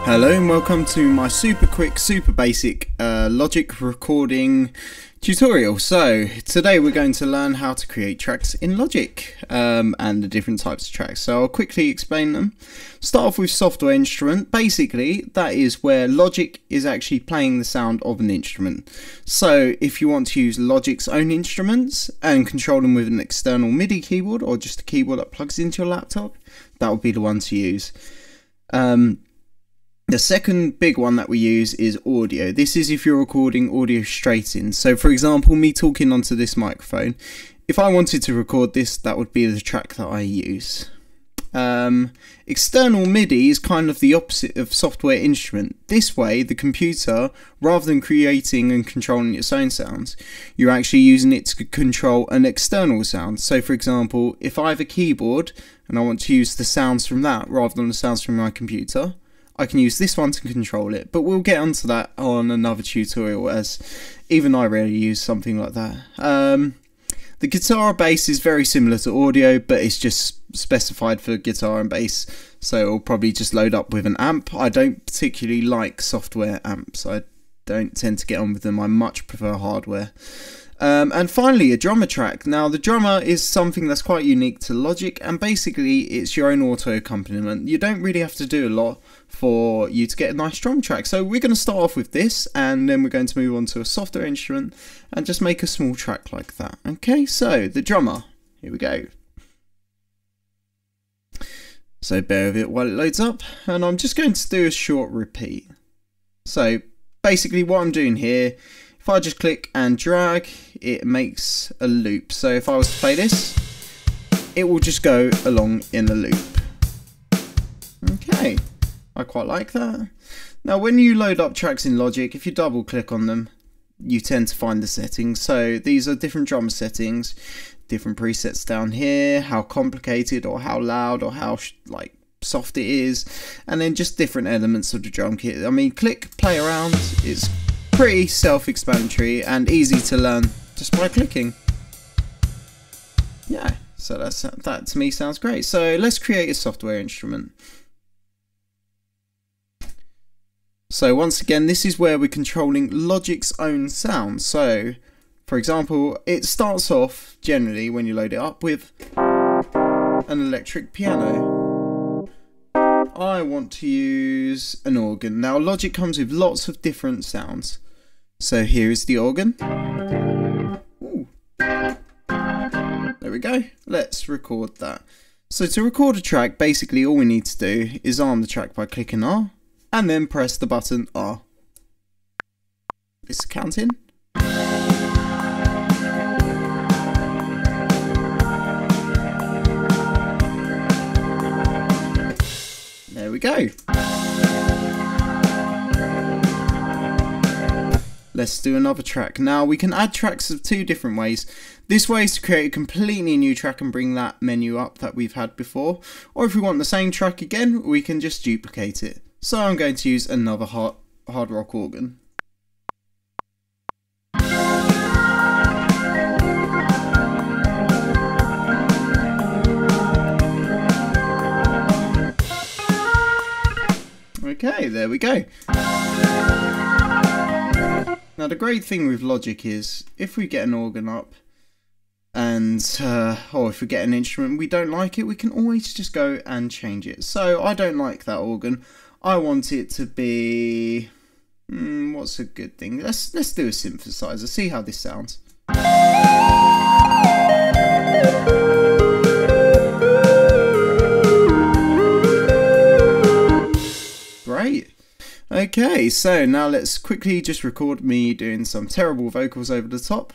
Hello and welcome to my super quick, super basic Logic recording tutorial. So today we're going to learn how to create tracks in Logic and the different types of tracks. So I'll quickly explain them. Start off with software instrument. Basically that is where Logic is actually playing the sound of an instrument. So if you want to use Logic's own instruments and control them with an external MIDI keyboard or just a keyboard that plugs into your laptop, that would be the one to use. The second big one that we use is audio. This is if you're recording audio straight in. So for example, me talking onto this microphone, if I wanted to record this, that would be the track that I use. External MIDI is kind of the opposite of software instrument. This way, the computer, rather than creating and controlling its own sounds, you're actually using it to control an external sound. So for example, if I have a keyboard and I want to use the sounds from that rather than the sounds from my computer, I can use this one to control it, but we'll get onto that on another tutorial, as even I rarely use something like that. The guitar bass is very similar to audio, but it's just specified for guitar and bass, so it'll probably just load up with an amp. I don't particularly like software amps. I don't tend to get on with them. I much prefer hardware. And finally, a drummer track. Now the drummer is something that's quite unique to Logic, and basically it's your own auto accompaniment. You don't really have to do a lot for you to get a nice drum track. So we're going to start off with this, and then we're going to move on to a softer instrument and just make a small track like that. Okay, so the drummer, here we go. So bear with it while it loads up, and I'm just going to do a short repeat. So basically what I'm doing here, if I just click and drag, it makes a loop. So if I was to play this, it will just go along in a loop. Okay, I quite like that. Now when you load up tracks in Logic, if you double click on them, you tend to find the settings. So these are different drum settings, different presets down here, how complicated or how loud or how soft it is, and then just different elements of the drum kit. I mean, click, play around, it's pretty self-explanatory and easy to learn just by clicking. Yeah, so that to me sounds great. So let's create a software instrument. So once again, this is where we're controlling Logic's own sound. So for example, it starts off generally when you load it up with an electric piano. I want to use an organ. Now Logic comes with lots of different sounds. So here is the organ. Ooh. There we go. Let's record that. So to record a track, basically all we need to do is arm the track by clicking R and then press the button R. It's counting. There we go. Let's do another track. Now we can add tracks of two different ways. This way is to create a completely new track and bring that menu up that we've had before. Or if we want the same track again, we can just duplicate it. So I'm going to use another hard rock organ. Okay, there we go. Now the great thing with Logic is, if we get an organ up and or if we get an instrument we don't like it, we can always just go and change it. So I don't like that organ. I want it to be what's a good thing? Let's do a synthesizer. See how this sounds. Great. Okay, so now let's quickly just record me doing some terrible vocals over the top.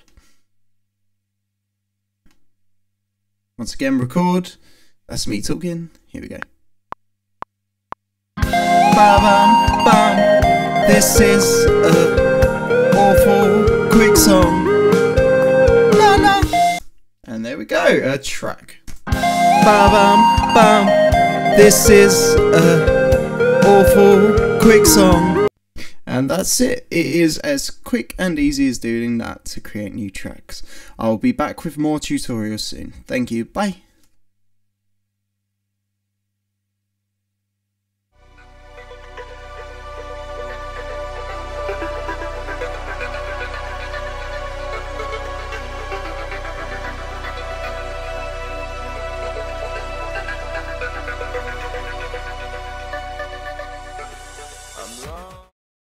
Once again, record. That's me talking. Here we go. Ba-bam, bam. This is a awful quick song. La la. And there we go, a track. Ba-bam, bam. This is a awful quick song. And that's it. It is as quick and easy as doing that to create new tracks. I'll be back with more tutorials soon. Thank you. Bye.